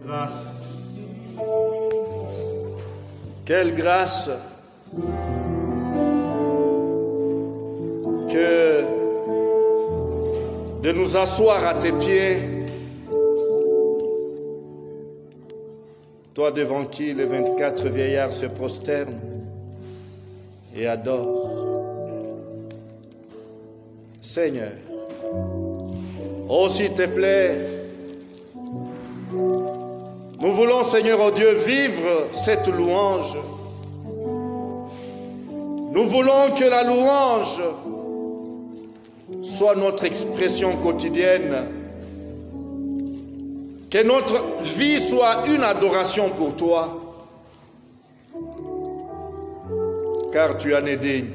Grâce. Quelle grâce que de nous asseoir à tes pieds, toi devant qui les 24 vieillards se prosternent et adorent. Seigneur, oh s'il te plaît, nous voulons, Seigneur, oh Dieu, vivre cette louange. Nous voulons que la louange soit notre expression quotidienne. Que notre vie soit une adoration pour toi. Car tu en es digne.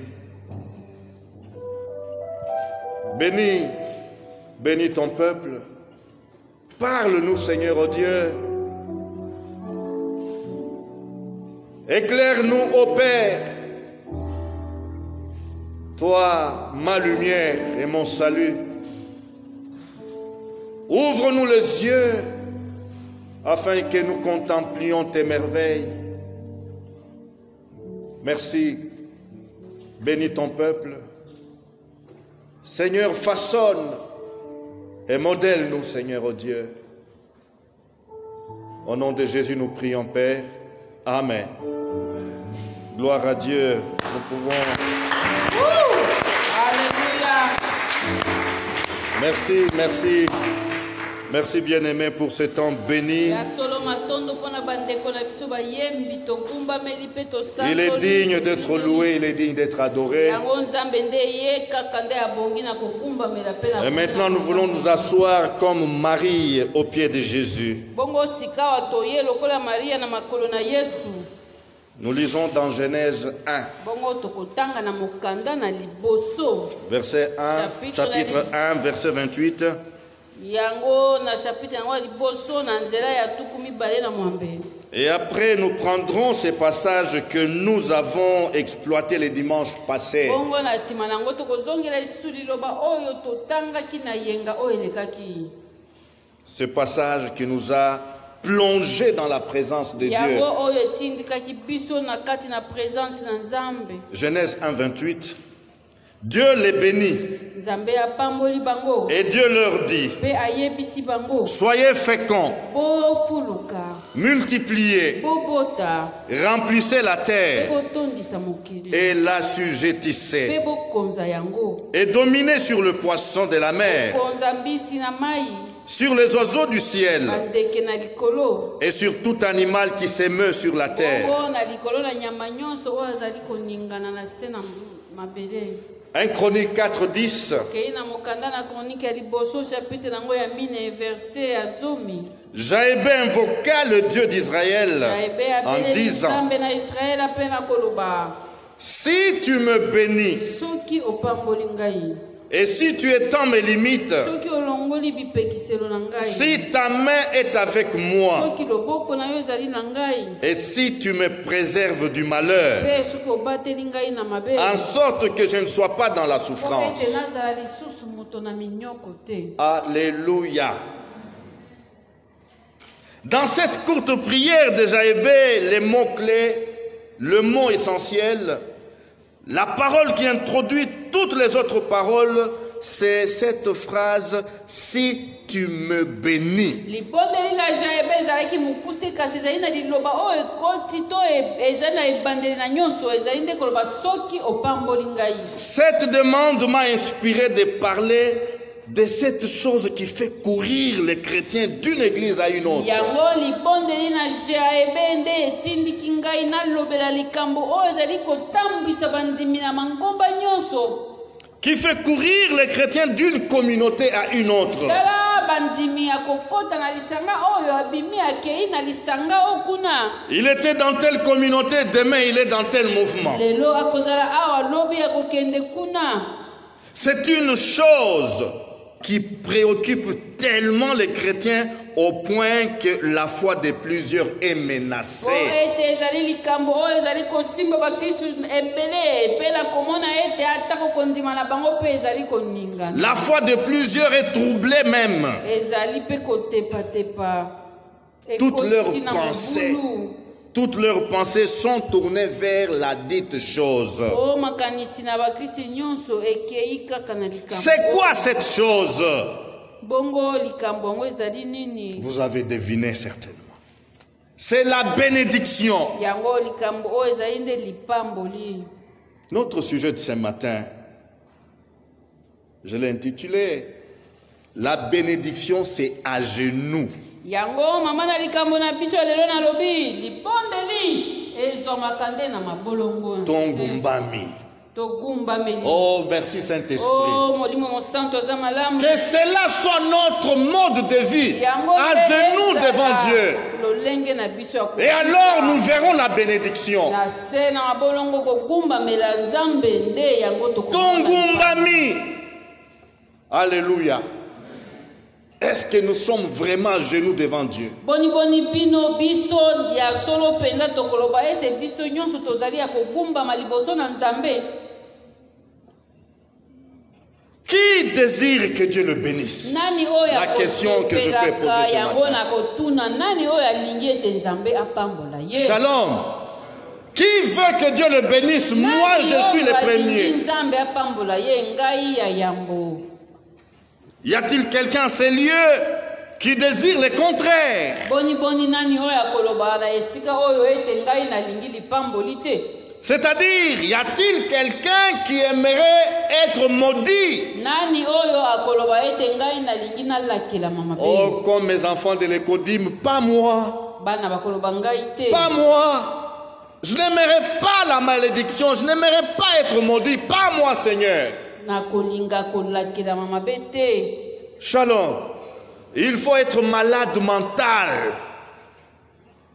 Bénis ton peuple. Parle-nous, Seigneur, oh Dieu. Éclaire-nous, ô Père, toi, ma lumière et mon salut. Ouvre-nous les yeux afin que nous contemplions tes merveilles. Merci, bénis ton peuple. Seigneur, façonne et modèle-nous, Seigneur, ô Dieu. Au nom de Jésus, nous prions, Père. Amen. Gloire à Dieu. Nous pouvons... Alléluia. Merci. Merci bien-aimé pour ce temps béni. Il est digne d'être loué, il est digne d'être adoré. Et maintenant nous voulons nous asseoir comme Marie aux pieds de Jésus. Nous lisons dans Genèse 1, verset 1, chapitre 1, verset 28. Et après, nous prendrons ces passages que nous avons exploités les dimanches passés. Ce passage qui nous a plongé dans la présence de Dieu. Genèse 1, 28. Dieu les bénit. Et Dieu leur dit, soyez féconds, multipliez, remplissez la terre et l'assujettissez, et dominez sur le poisson de la mer, sur les oiseaux du ciel et sur tout animal qui s'émeut sur la terre. 1 Chronique 4, 10. Jaébé invoqua le Dieu d'Israël en disant, si tu me bénis et si tu étends mes limites, si ta main est avec moi, et si tu me préserves du malheur, en sorte que je ne sois pas dans la souffrance. Alléluia. Dans cette courte prière de Jaébé, les mots-clés, le mot essentiel, la parole qui introduit toutes les autres paroles, c'est cette phrase, si tu me bénis. Cette demande m'a inspiré de parler de cette chose qui fait courir les chrétiens d'une église à une autre. Qui fait courir les chrétiens d'une communauté à une autre. Il était dans telle communauté, demain il est dans tel mouvement. C'est une chose qui préoccupe tellement les chrétiens au point que la foi de plusieurs est menacée. La foi de plusieurs est troublée même. toutes leurs pensées sont tournées vers la dite chose. C'est quoi cette chose? Vous avez deviné certainement. C'est la bénédiction. Notre sujet de ce matin, je l'ai intitulé « La bénédiction, c'est à genoux ». Tongumbami. Oh, merci Saint-Esprit. Que cela soit notre mode de vie, à genoux devant Dieu. Et alors nous verrons la bénédiction. Tongumbami. Alléluia. Est-ce que nous sommes vraiment à genoux devant Dieu? Qui désire que Dieu le bénisse? La question que je peux poser ce matin. Shalom. Qui veut que Dieu le bénisse? Moi, je suis le premier. Y a-t-il quelqu'un à ces lieux qui désire le contraire? C'est-à-dire, y a-t-il quelqu'un qui aimerait être maudit? Oh, comme mes enfants de l'écodime, pas moi. Pas moi. Je n'aimerais pas la malédiction, je n'aimerais pas être maudit, pas moi, Seigneur. Shalom. Il faut être malade mental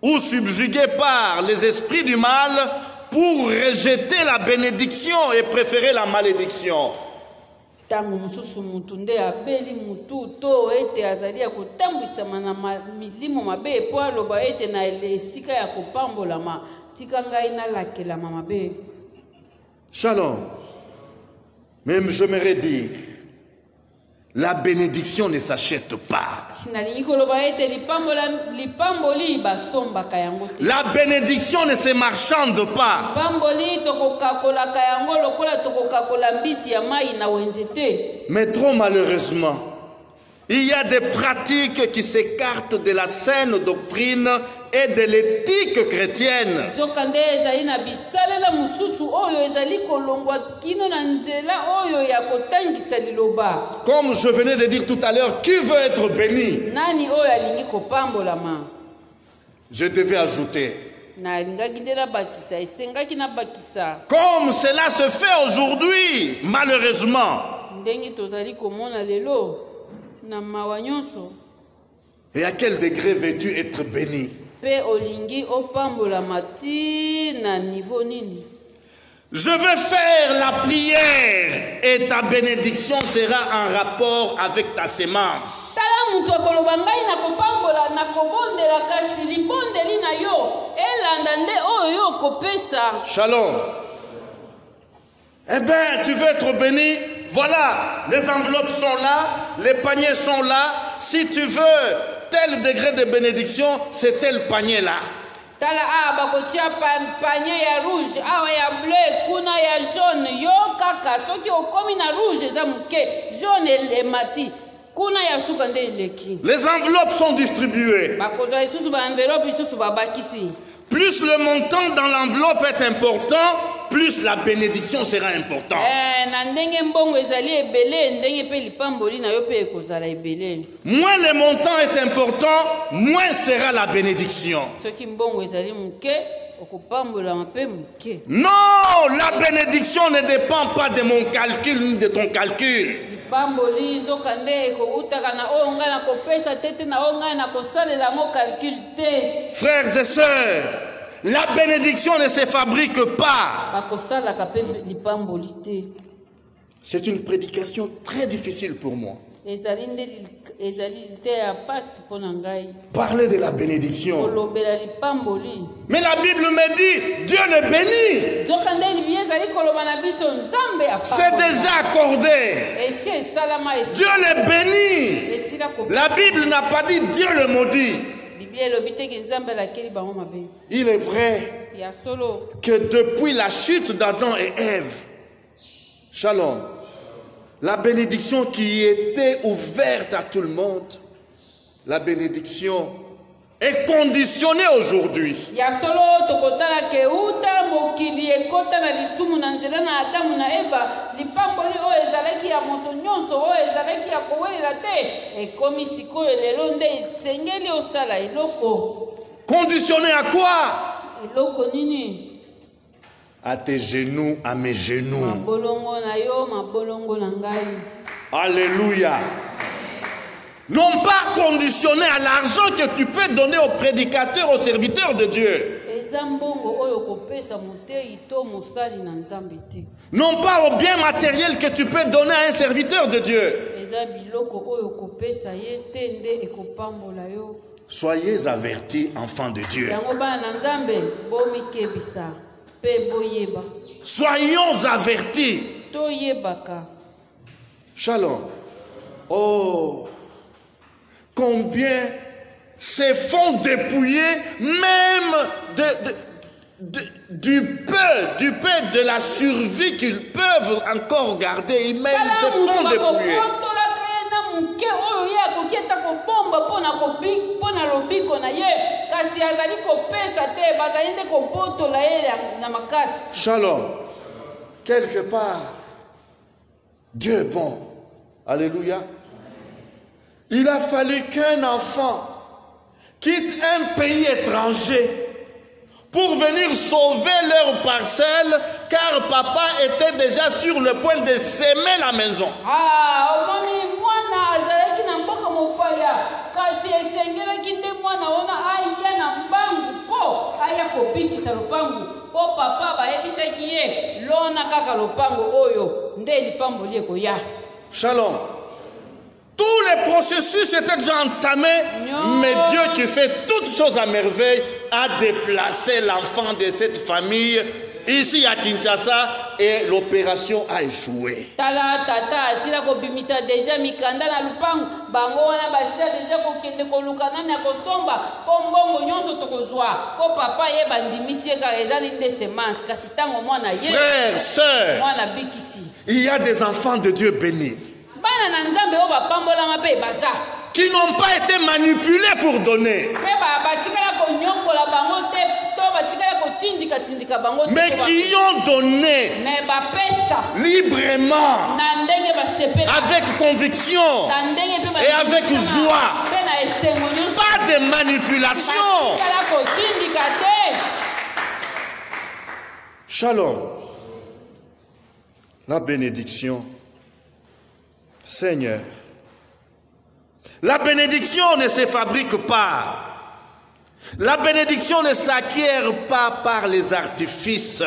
ou subjugué par les esprits du mal pour rejeter la bénédiction et préférer la malédiction. Shalom. Même j'aimerais dire, la bénédiction ne s'achète pas. La bénédiction ne se marchande pas. Mais trop malheureusement, il y a des pratiques qui s'écartent de la saine doctrine et de l'éthique chrétienne. Comme je venais de dire tout à l'heure, qui veut être béni? Je devais ajouter. Comme cela se fait aujourd'hui, malheureusement. Et à quel degré veux-tu être béni? Je veux faire la prière et ta bénédiction sera en rapport avec ta sémence. Shalom. Eh bien, tu veux être béni? Voilà, les enveloppes sont là, les paniers sont là. Si tu veux tel degré de bénédiction, c'est tel panier là. Panier ya rouge, ya bleu, kuna ya jaune, yo kaka, soki okomi na rouge za muke, jaune et mati. Kuna ya sukande leki. Les enveloppes sont distribuées. Plus le montant dans l'enveloppe est important, plus la bénédiction sera importante. Moins le montant est important, moins sera la bénédiction. Non, la bénédiction ne dépend pas de mon calcul ni de ton calcul. Frères et sœurs, la bénédiction ne se fabrique pas. C'est une prédication très difficile pour moi. Parler de la bénédiction. Mais la Bible me dit, Dieu le bénit. C'est déjà accordé. Dieu le bénit. La Bible n'a pas dit Dieu le maudit. Il est vrai que depuis la chute d'Adam et Ève, Shalom, la bénédiction qui était ouverte à tout le monde, la bénédiction est conditionnée aujourd'hui. Conditionnée à quoi? À tes genoux, à mes genoux. Alléluia. Non pas conditionné à l'argent que tu peux donner aux prédicateurs, aux serviteurs de Dieu. Non pas au bien matériel que tu peux donner à un serviteur de Dieu. Soyez avertis, enfants de Dieu. Soyons avertis. Shalom. Oh, combien se font dépouiller même du peu de la survie qu'ils peuvent encore garder. Ils même se font dépouiller. Shalom. Quelque part, Dieu est bon. Alléluia. Il a fallu qu'un enfant quitte un pays étranger pour venir sauver leur parcelle, car papa était déjà sur le point de s'aimer la maison. Shalom. Tous les processus étaient déjà entamés, mais Dieu qui fait toutes choses à merveille a déplacé l'enfant de cette famille ici à Kinshasa et l'opération a échoué. Frères, sœurs, il y a des enfants de Dieu bénis qui n'ont pas été manipulés pour donner, mais qui ont donné librement, avec conviction et avec joie. Pas de manipulation. Shalom. La bénédiction. Seigneur, la bénédiction ne se fabrique pas. La bénédiction ne s'acquiert pas par les artifices.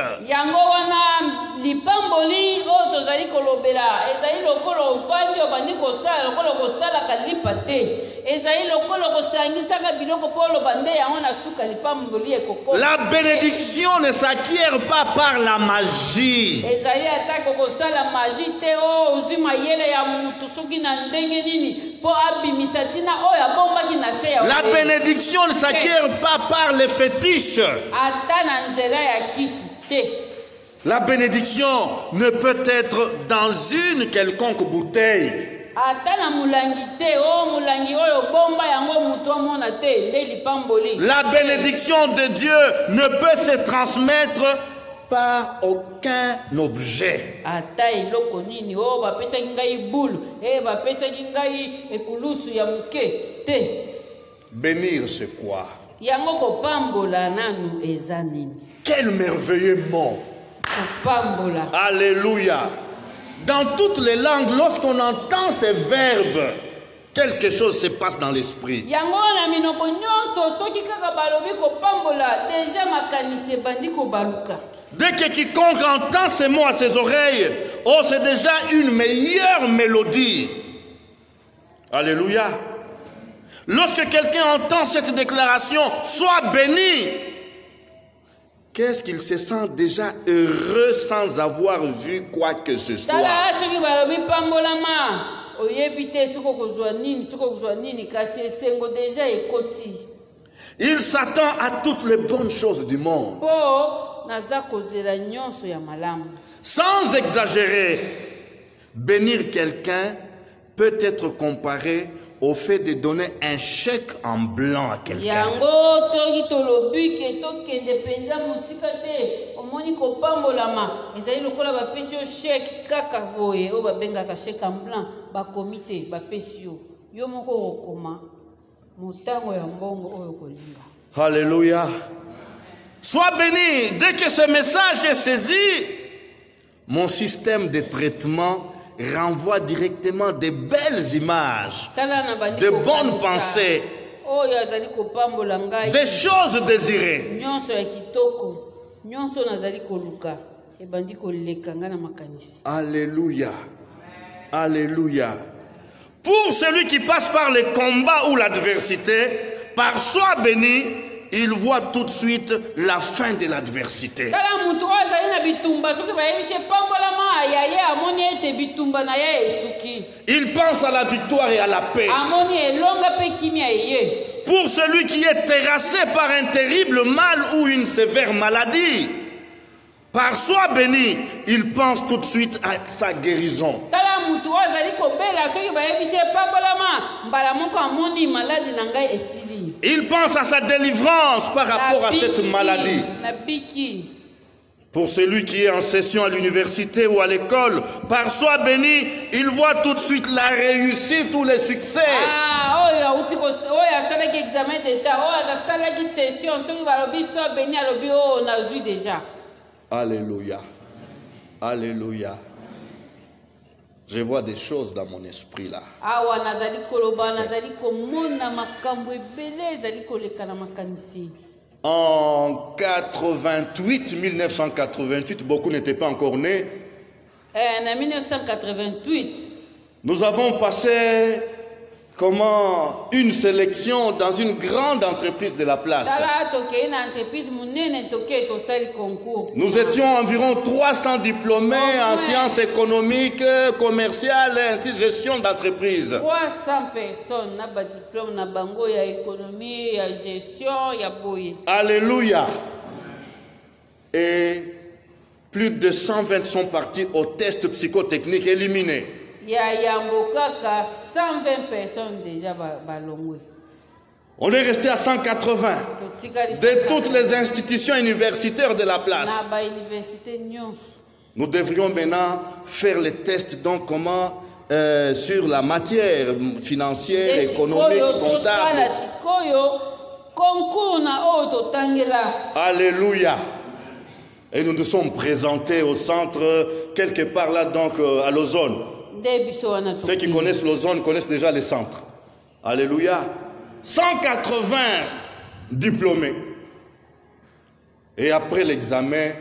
La bénédiction ne s'acquiert pas par la magie. La bénédiction ne s'acquiert pas par les fétiches. La bénédiction ne peut être dans une quelconque bouteille. La bénédiction de Dieu ne peut se transmettre par aucun objet. Bénir, c'est quoi? Quel merveilleux mot. Alléluia. Dans toutes les langues, lorsqu'on entend ces verbes, quelque chose se passe dans l'esprit. Dès que quiconque entend ces mots à ses oreilles, oh, c'est déjà une meilleure mélodie. Alléluia. Lorsque quelqu'un entend cette déclaration, sois béni, qu'est-ce qu'il se sent déjà heureux sans avoir vu quoi que ce soit. Il s'attend à toutes les bonnes choses du monde. Sans exagérer, bénir quelqu'un peut être comparé au fait de donner un chèque en blanc à quelqu'un. Alléluia. Sois béni. Dès que ce message est saisi, mon système de traitement renvoie directement de belles images, de bonnes pensées, des choses désirées. Alléluia. Alléluia. Pour celui qui passe par les combats ou l'adversité, par soi béni, il voit tout de suite la fin de l'adversité. Il pense à la victoire et à la paix. Pour celui qui est terrassé par un terrible mal ou une sévère maladie, par soi béni, il pense tout de suite à sa guérison. Il pense à sa délivrance par rapport à cette maladie. Pour celui qui est en session à l'université ou à l'école, par soi béni, il voit tout de suite la réussite ou les succès. Alléluia. Alléluia. Je vois des choses dans mon esprit là. En 1988, beaucoup n'étaient pas encore nés. En 1988, nous avons passé une sélection dans une grande entreprise de la place. Nous étions environ 300 diplômés en sciences économiques, commerciales, ainsi de gestion d'entreprise. 300 personnes n'ont diplôme na bango ya économie, ya gestion, ya boye. Alléluia. Et plus de 120 sont partis au test psychotechnique éliminés. Il y a 120 personnes déjà balongwe. On est resté à 180 de toutes les institutions universitaires de la place. Nous devrions maintenant faire les tests donc sur la matière financière, économique, comptable. Alléluia. Et nous nous sommes présentés au centre, quelque part là donc à l'Ozone. Ceux qui connaissent l'Ozone connaissent déjà les centres. Alléluia. 180 diplômés. Et après l'examen,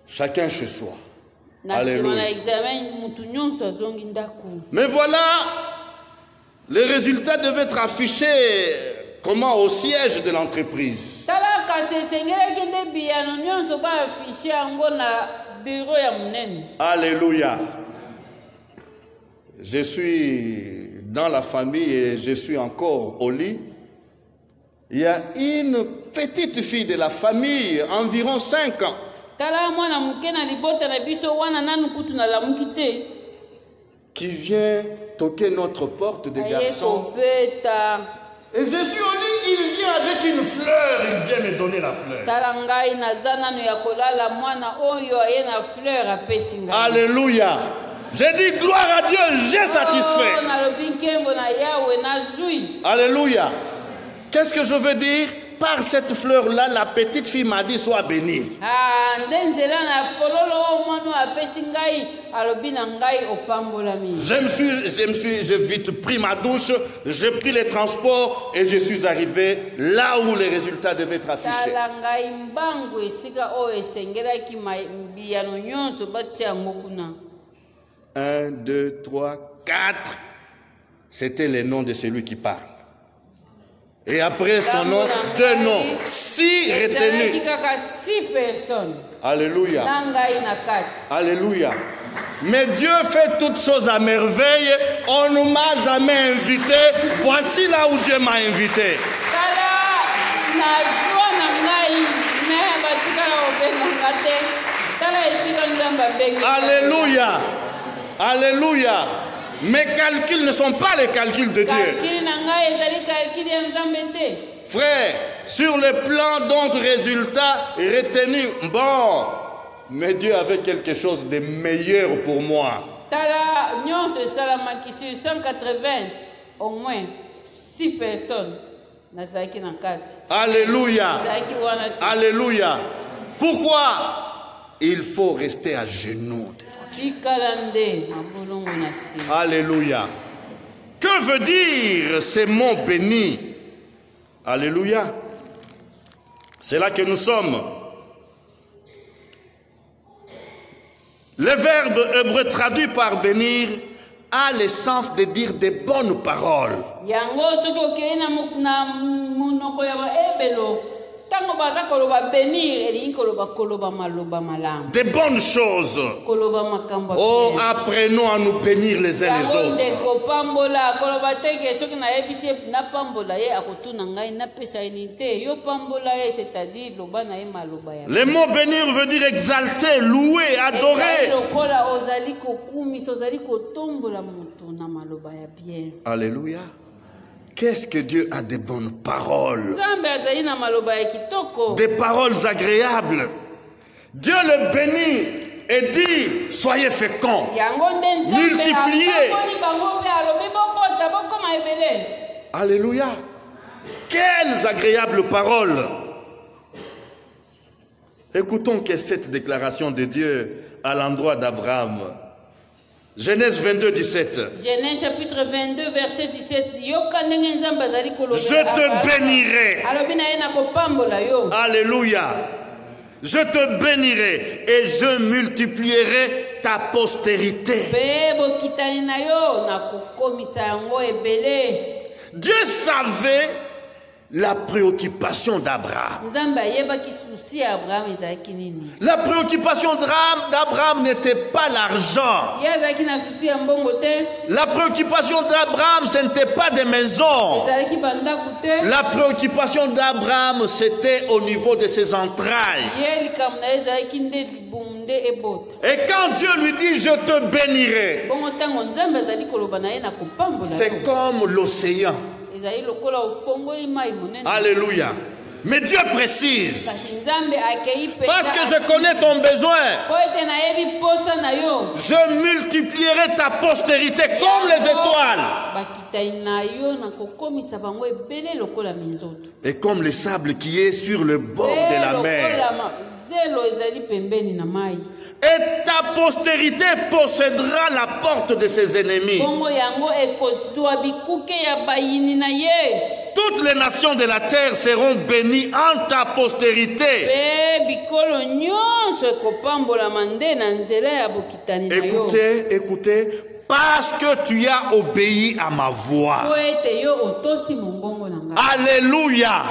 chacun chez soi. Alléluia. Mais voilà, les résultats devaient être affichés au siège de l'entreprise. Alléluia. Je suis dans la famille et je suis encore au lit. Il y a une petite fille de la famille, environ 5 ans. Qui vient toquer notre porte de garçon. Et je suis au lit, il vient avec une fleur, il vient me donner la fleur. Alléluia. J'ai dit gloire à Dieu, j'ai satisfait. Alléluia. Qu'est-ce que je veux dire? Par cette fleur-là, la petite fille m'a dit sois bénie. J'ai vite pris ma douche, j'ai pris les transports et je suis arrivé là où les résultats devaient être affichés. 1, 2, 3, 4. C'était les noms de celui qui parle. Et après son nom, 2 noms. 6 retenus. 6 personnes. Alléluia. Alléluia. Mais Dieu fait toutes choses à merveille. On ne m'a jamais invité. Voici là où Dieu m'a invité. Alléluia. Alléluia. Mes calculs ne sont pas les calculs de Dieu. Frère, sur le plan d'autres résultats retenus, bon, mais Dieu avait quelque chose de meilleur pour moi. 180, au moins 6 personnes. Alléluia. Alléluia. Pourquoi? Il faut rester à genoux devant Dieu. Alléluia. Que veut dire ces mots bénis? Alléluia. C'est là que nous sommes. Le verbe hébreu traduit par bénir a l'essence de dire des bonnes paroles. Des bonnes choses. Oh, apprenons à nous bénir les uns les autres. Le mot bénir veut dire exalter, louer, adorer. Alléluia. Qu'est-ce que Dieu a de bonnes paroles? Des paroles agréables. Dieu le bénit et dit, soyez féconds, multipliez. Alléluia. Quelles agréables paroles. Écoutons que cette déclaration de Dieu à l'endroit d'Abraham. Genèse 22, 17. Genèse chapitre 22, verset 17. Je te bénirai. Alléluia. Je te bénirai et je multiplierai ta postérité. Dieu savait la préoccupation d'Abraham. La préoccupation d'Abraham n'était pas l'argent. La préoccupation d'Abraham, ce n'était pas des maisons. La préoccupation d'Abraham, c'était au niveau de ses entrailles. Et quand Dieu lui dit, je te bénirai, c'est comme l'océan. Alléluia. Mais Dieu précise, parce que je connais ton besoin, je multiplierai ta postérité comme les étoiles et comme le sable qui est sur le bord de la mer. Et ta postérité possédera la porte de ses ennemis. Toutes les nations de la terre seront bénies en ta postérité. Écoutez, écoutez, parce que tu as obéi à ma voix. Alléluia.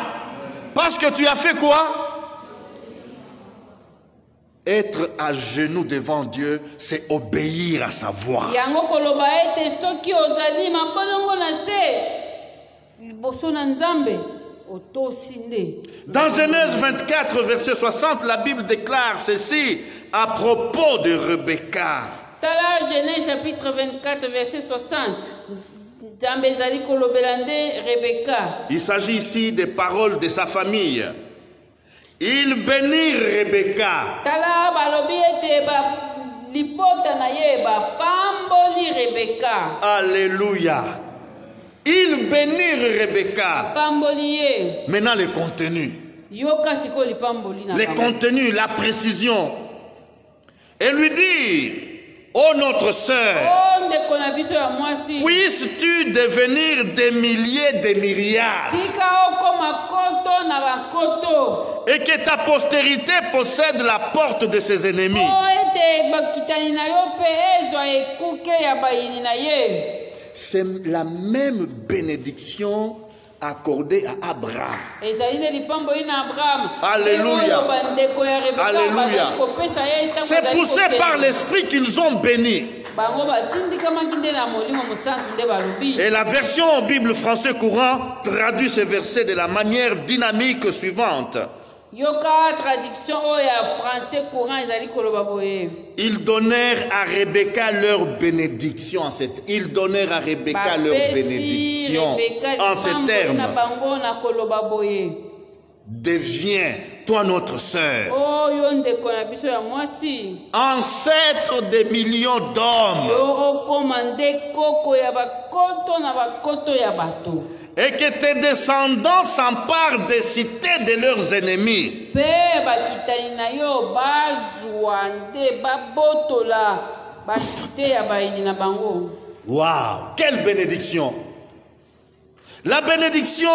Parce que tu as fait quoi? Être à genoux devant Dieu, c'est obéir à sa voix. Dans Genèse 24, verset 60, la Bible déclare ceci à propos de Rebecca. Genèse chapitre 24, verset 60. Il s'agit ici des paroles de sa famille. Il bénit Rebecca. Alléluia. Il bénit Rebecca. Maintenant le contenu. Le contenu, la précision. Et lui dit, ô notre sœur, puisses-tu devenir des milliers, des myriades, et que ta postérité possède la porte de ses ennemis. C'est la même bénédiction accordée à Abraham. Alléluia. Alléluia. C'est poussé par l'esprit qu'ils ont béni. Et la version Bible français courant traduit ce verset de la manière dynamique suivante. Ils donnèrent à Rebecca leur bénédiction en cette. Ils donnèrent à Rebecca leur bénédiction en ces termes. Deviens toi notre sœur, ancêtre des millions d'hommes, et que tes descendants s'emparent des cités de leurs ennemis. Waouh, quelle bénédiction! La bénédiction,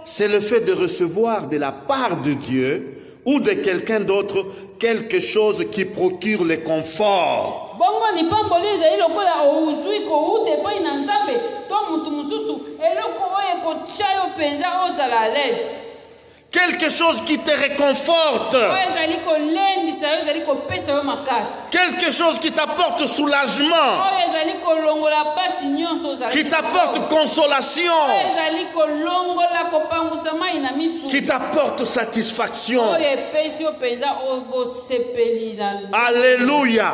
c'est le fait de recevoir de la part de Dieu ou de quelqu'un d'autre quelque chose qui procure le confort. Quelque chose qui te réconforte. Quelque chose qui t'apporte soulagement. Qui t'apporte consolation. Qui t'apporte satisfaction. Alléluia.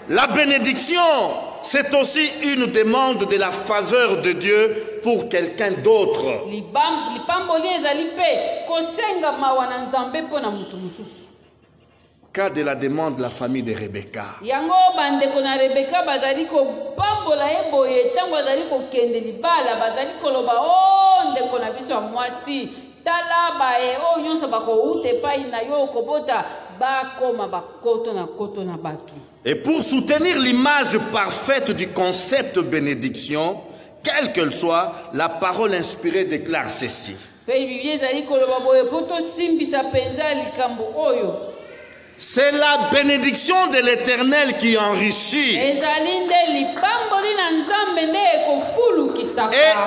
La bénédiction, c'est aussi une demande de la faveur de Dieu pour quelqu'un d'autre. Cas de la demande de la famille de Rebecca. Et pour soutenir l'image parfaite du concept bénédiction, quelle qu'elle soit, la parole inspirée déclare ceci. C'est la bénédiction de l'Éternel qui enrichit. Et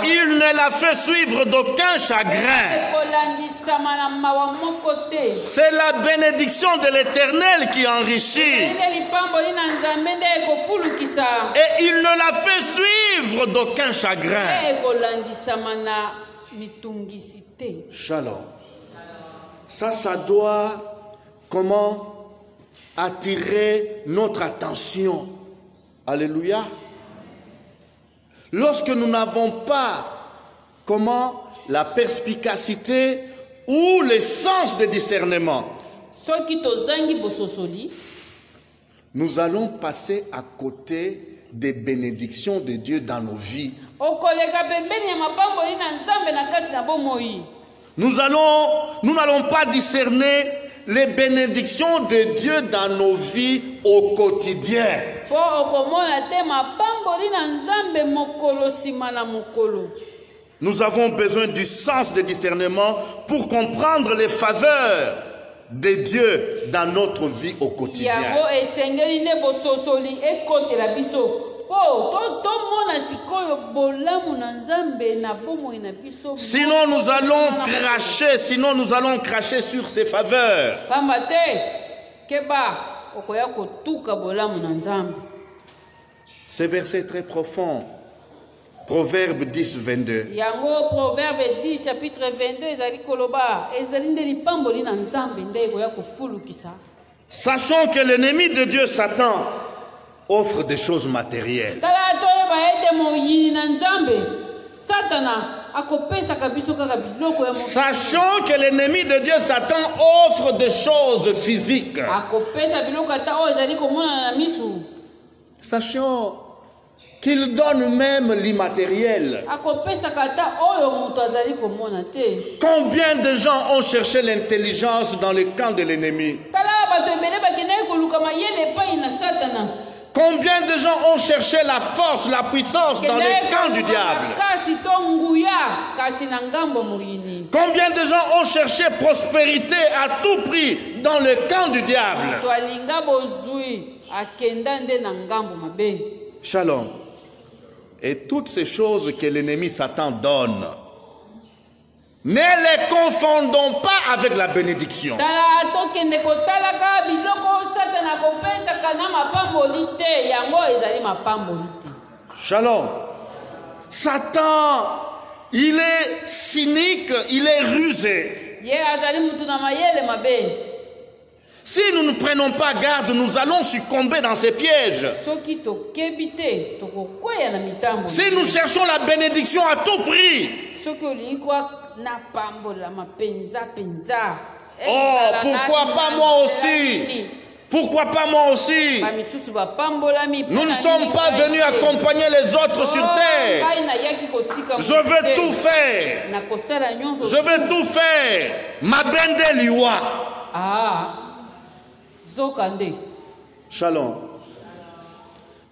il ne la fait suivre d'aucun chagrin. C'est la bénédiction de l'Éternel qui enrichit. Et il ne la fait suivre d'aucun chagrin. Shalom. Ça doit, comment attirer notre attention. Alléluia. Lorsque nous n'avons pas, comment, la perspicacité ou le sens de discernement, nous allons passer à côté des bénédictions de Dieu dans nos vies. Nous n'allons pas discerner les bénédictions de Dieu dans nos vies au quotidien. Nous avons besoin du sens de discernement pour comprendre les faveurs de Dieu dans notre vie au quotidien. Sinon nous allons cracher sur ses faveurs. Ce verset est très profond. Proverbe 10, 22. Proverbe 10, chapitre 22. Sachons que l'ennemi de Dieu, Satan, offre des choses matérielles. Sachons que l'ennemi de Dieu, Satan, offre des choses physiques. Sachons qu'il donne même l'immatériel. Combien de gens ont cherché l'intelligence dans le camp de l'ennemi? Combien de gens ont cherché la force, la puissance dans le camp du diable? Combien de gens ont cherché prospérité à tout prix dans le camp du diable? Shalom. Et toutes ces choses que l'ennemi Satan donne, Ne les confondons pas avec la bénédiction. Shalom. Satan, il est cynique, il est rusé. Si nous ne prenons pas garde, nous allons succomber dans ces pièges. Si nous cherchons la bénédiction à tout prix. Oh, pourquoi pas moi aussi? Pourquoi pas moi aussi? Nous ne sommes pas venus accompagner les autres sur terre. Je veux tout faire. Je veux tout faire. Ma bende liwa. Shalom.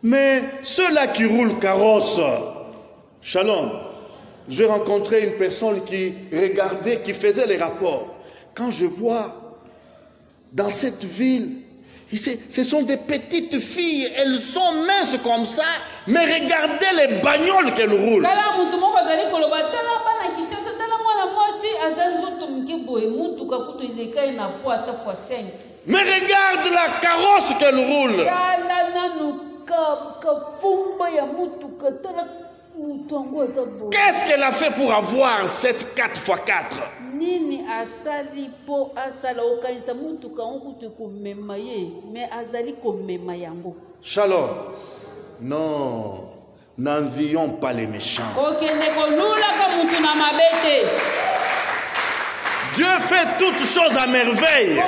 Mais ceux-là qui roulent carrosse, shalom. J'ai rencontré une personne qui regardait, qui faisait les rapports. Quand je vois dans cette ville, ce sont des petites filles, elles sont minces comme ça, mais regardez les bagnoles qu'elles roulent. Mais regarde la carrosse qu'elle roule. Qu'est-ce qu'elle a fait pour avoir cette 4x4? Shalom. Non, n'envions pas les méchants. Dieu fait toutes choses à merveille.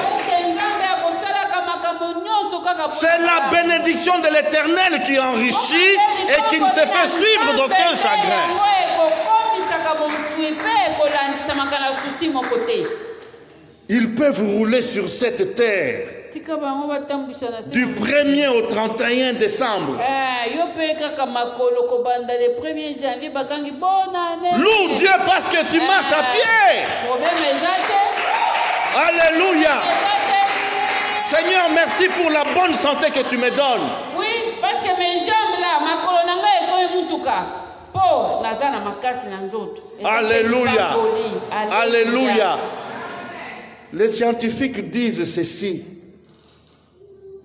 C'est la bénédiction de l'Éternel qui enrichit et qui ne se fait suivre d'aucun chagrin. Ils peuvent rouler sur cette terre du 1er au 31 décembre. Loue Dieu parce que tu marches à pied. Alléluia. Seigneur, merci pour la bonne santé que tu me donnes. Oui, parce que mes jambes là, ma colonne est comme un Alléluia. Alléluia. Les scientifiques disent ceci.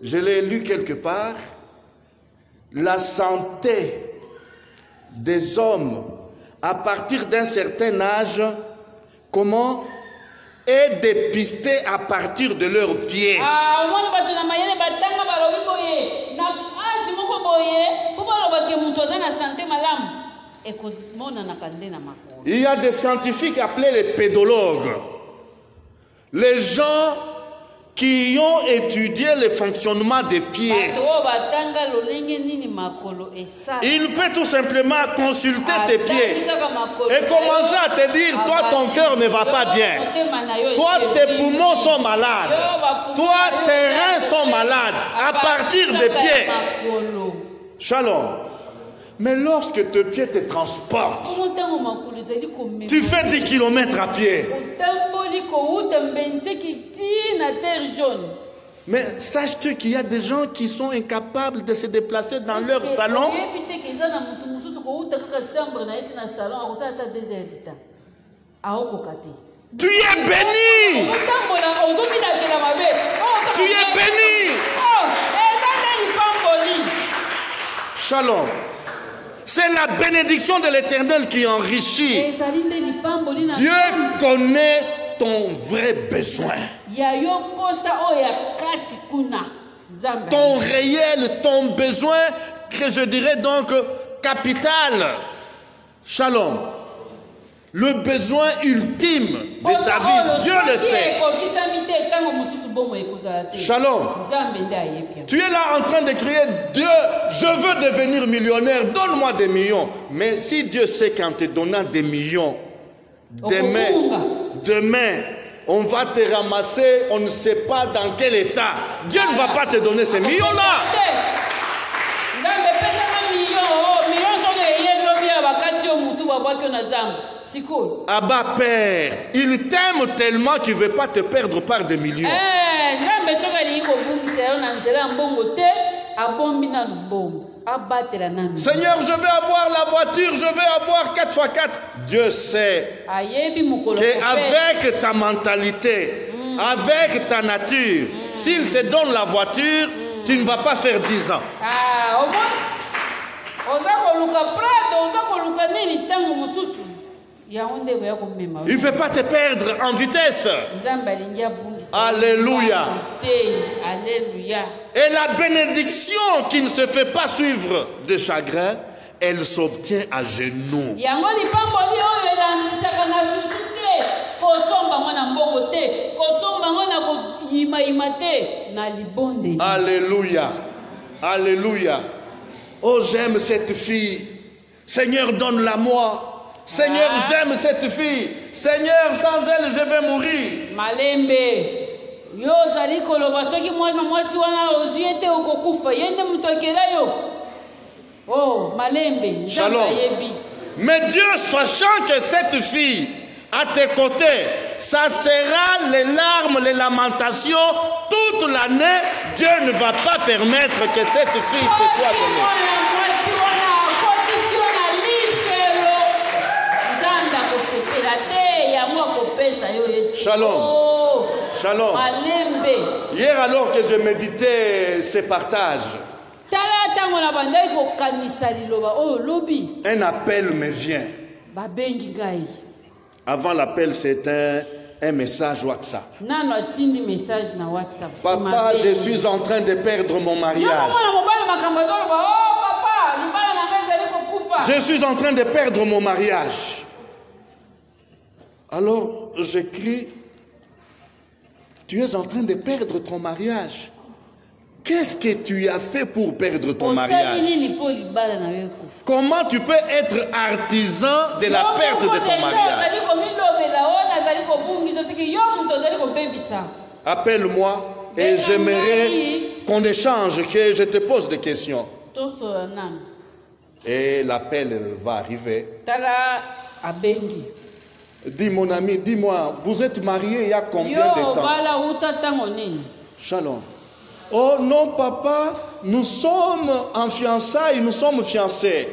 Je l'ai lu quelque part. La santé des hommes à partir d'un certain âge, comment est dépistée à partir de leurs pieds. Il y a des scientifiques appelés les pédologues. Les gens qui ont étudié le fonctionnement des pieds. Il peut tout simplement consulter tes pieds et commencer à te dire, toi ton cœur ne va pas bien, toi tes poumons sont malades, toi tes reins sont malades, à partir des pieds. Shalom. Mais lorsque tes pieds te transportent, tu fais 10 km à pied. Mais saches-tu qu'il y a des gens qui sont incapables de se déplacer dans leur salon? Tu es béni! Tu es béni! Shalom. C'est la bénédiction de l'Éternel qui enrichit. Dieu connaît ton vrai besoin. Ton réel, ton besoin, que je dirais donc capital. Shalom. Le besoin ultime de ta vie, Dieu le sait. Shalom. Tu es là en train de crier, Dieu, je veux devenir millionnaire, donne-moi des millions. Mais si Dieu sait qu'en te donnant des millions, demain, on va te ramasser, on ne sait pas dans quel état. Dieu ne va pas te donner ces millions-là. Abba Père, il t'aime tellement qu'il ne veut pas te perdre par des millions. Seigneur, je veux avoir la voiture, je veux avoir 4x4. Dieu sait qu'avec ta mentalité, avec ta nature, s'il te donne la voiture, tu ne vas pas faire 10 ans. Il ne veut pas te perdre en vitesse. Alléluia. Et la bénédiction qui ne se fait pas suivre de chagrin, elle s'obtient à genoux. Alléluia. Alléluia. Oh, j'aime cette fille. Seigneur, donne-la moi. Seigneur, j'aime cette fille. Seigneur, sans elle, je vais mourir. Malembe. Yo zali koloba soki mwana mwasi wana oziete okokufa yende mutokela yo. Oh, malembe. Shalom. Mais Dieu, sachant que cette fille à tes côtés, ça sera les larmes, les lamentations toute l'année. Dieu ne va pas permettre que cette fille te soit donnée. Shalom. Shalom. Hier alors que je méditais ces partages, un appel me vient. Avant l'appel, c'était un message WhatsApp. Papa, je suis en train de perdre mon mariage. Je suis en train de perdre mon mariage. Alors, j'écris, tu es en train de perdre ton mariage. Qu'est-ce que tu as fait pour perdre ton mariage? Comment tu peux être artisan de la perte de ton mariage? Appelle-moi et j'aimerais qu'on échange, que je te pose des questions. Et l'appel va arriver. Dis mon ami, dis-moi, vous êtes marié il y a combien de temps? Shalom. Oh non papa, nous sommes en fiançailles, nous sommes fiancés.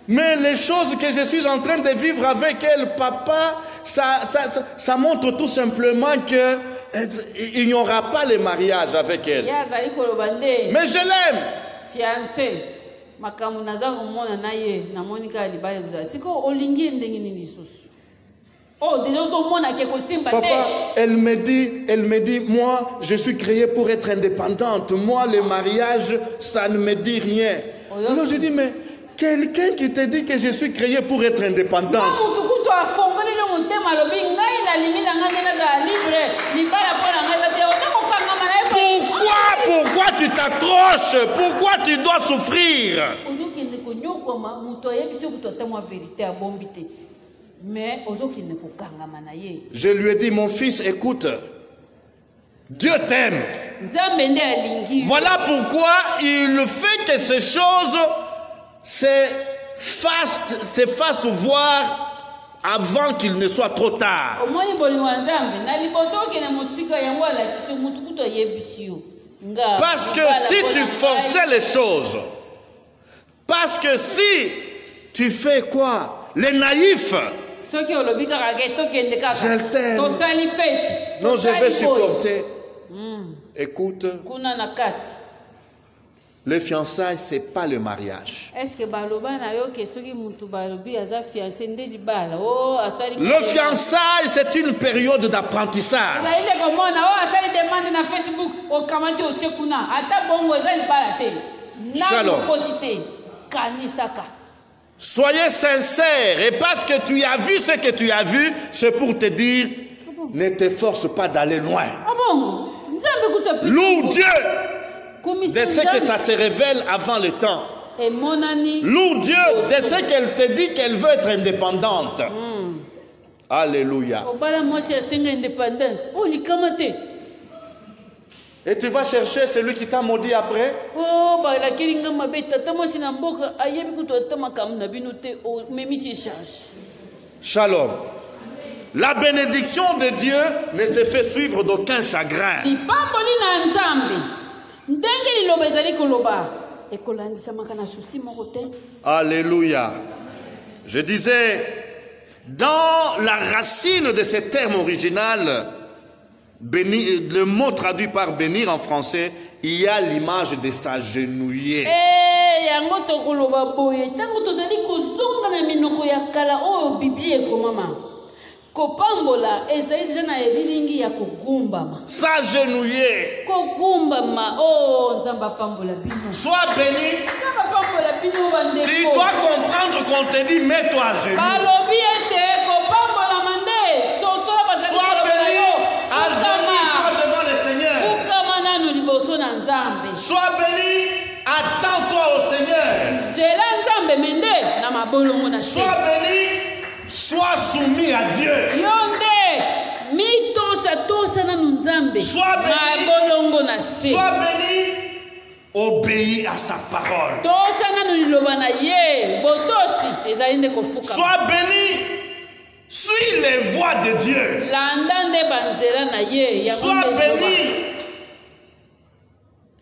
Mais les choses que je suis en train de vivre avec elle, papa, ça montre tout simplement que il n'y aura pas le mariage avec elle. Mais je l'aime. Fiancé, papa, elle me dit, moi, je suis créée pour être indépendante. Moi, le mariage, ça ne me dit rien. Alors je dis, mais quelqu'un qui te dit que je suis créée pour être indépendante. Pourquoi tu t'accroches? Pourquoi tu dois souffrir? Je lui ai dit, mon fils, écoute, Dieu t'aime. Voilà pourquoi il fait que ces choses se fassent voir avant qu'il ne soit trop tard. Parce que si tu forçais les choses, parce que si tu fais quoi? Les naïfs. Je t'aime. Non, je vais supporter. Écoute, le fiançailles, ce n'est pas le mariage. Le fiançailles, c'est une période d'apprentissage. Shalom. Soyez sincères, et parce que tu as vu ce que tu as vu, c'est pour te dire, ne te force pas d'aller loin. Loue Dieu de ce que ça se révèle avant le temps. Loue Dieu de ce qu'elle te dit qu'elle veut être indépendante. Alléluia. Et tu vas chercher celui qui t'a maudit après. Shalom. La bénédiction de Dieu ne se fait suivre d'aucun chagrin. Alléluia. Je disais, dans la racine de ce terme original, bénir, le mot traduit par bénir en français, il y a l'image de s'agenouiller. Kopambola ezali jana elilingi ya kogumbama. S'agenouiller. Kogumbama. Oh, nzamba pambola bino. Sois béni. Nzamba pambola bino bandeko. Tu dois comprendre qu'on te dit mets-toi à genoux. Balobi ete kopambola mande. Sosola bazali. Sois béni. Agenouille-toi devant le Seigneur. Fukama nanu liboso na nzambe. Sois béni. Attends-toi au Seigneur. Zela nzambe mende na mabolongo na se. Sois béni. Sois soumis à Dieu. Sois béni. Sois béni. Obéis à sa parole. Sois béni. Suis les voies de Dieu. Sois béni.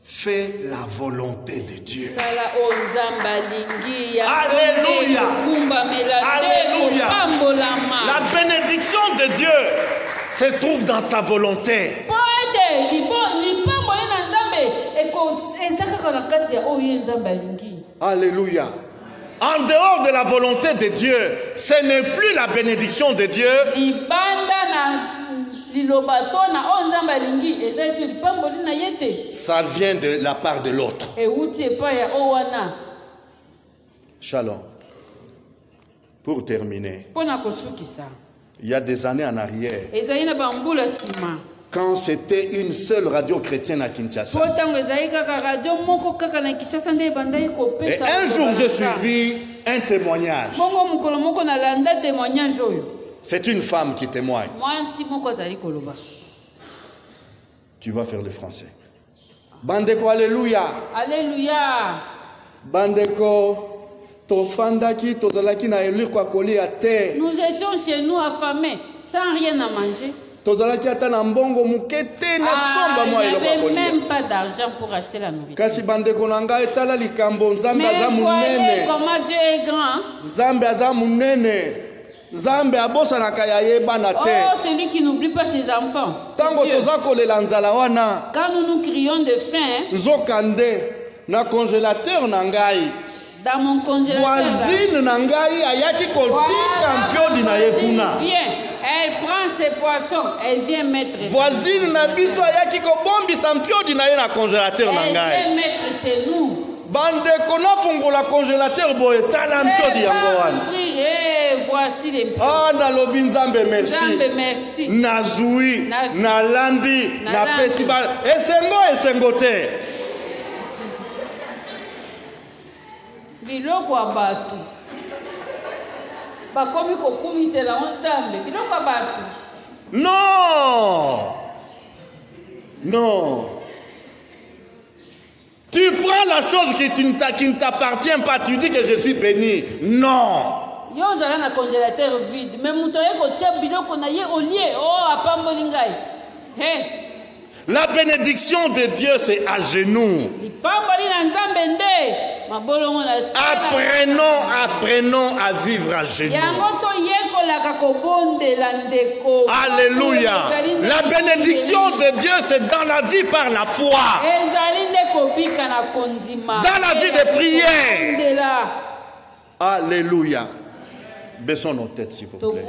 Fais la volonté de Dieu. Alléluia. Alléluia. La bénédiction de Dieu se trouve dans sa volonté. Alléluia. En dehors de la volonté de Dieu, ce n'est plus la bénédiction de Dieu. Ça vient de la part de l'autre. Shalom. Pour terminer, il y a des années en arrière, quand c'était une seule radio chrétienne à Kinshasa, et un jour j'ai suivi un témoignage. C'est une femme qui témoigne. Tu vas faire le français. Bandeko, alléluia. Alléluia. Bandeko. Nous étions chez nous affamés, sans rien à manger. Il n'y avait même pas d'argent pour acheter la nourriture. Mais voyez comment Dieu est grand. Oh, celui qui n'oublie pas ses enfants. Quand nous crions de faim, dans mon congélateur, voisine nangai ayaki kotika mpiodi na yekuna. Elle prend ses poissons, elle vient mettre. Voisine na biso ayaki kobombisa mpiodi na ye na congélateur nangai. Elle vient mettre chez nous. Bande kona fungola congélateur boye tala mpiodi yango wana. Voici les mpiodi. Ah na lobi nzambe merci. Nzambe merci. Nazui, na landi, na festival. Esengo te. Biloko abatu bakomi kokumisela nzambe biloko abatu. Non. Tu prends la chose qui ne t'appartient pas, tu dis que je suis béni. Non. Yo zala na congélateur vide mais muto yeko tia biloko na ye olie apamboli ngai. La bénédiction de Dieu, c'est à genoux. Apprenons à vivre à genoux. Alléluia. La bénédiction de Dieu, c'est dans la vie par la foi. Dans la vie de prière. Alléluia. Baissons nos têtes, s'il vous plaît.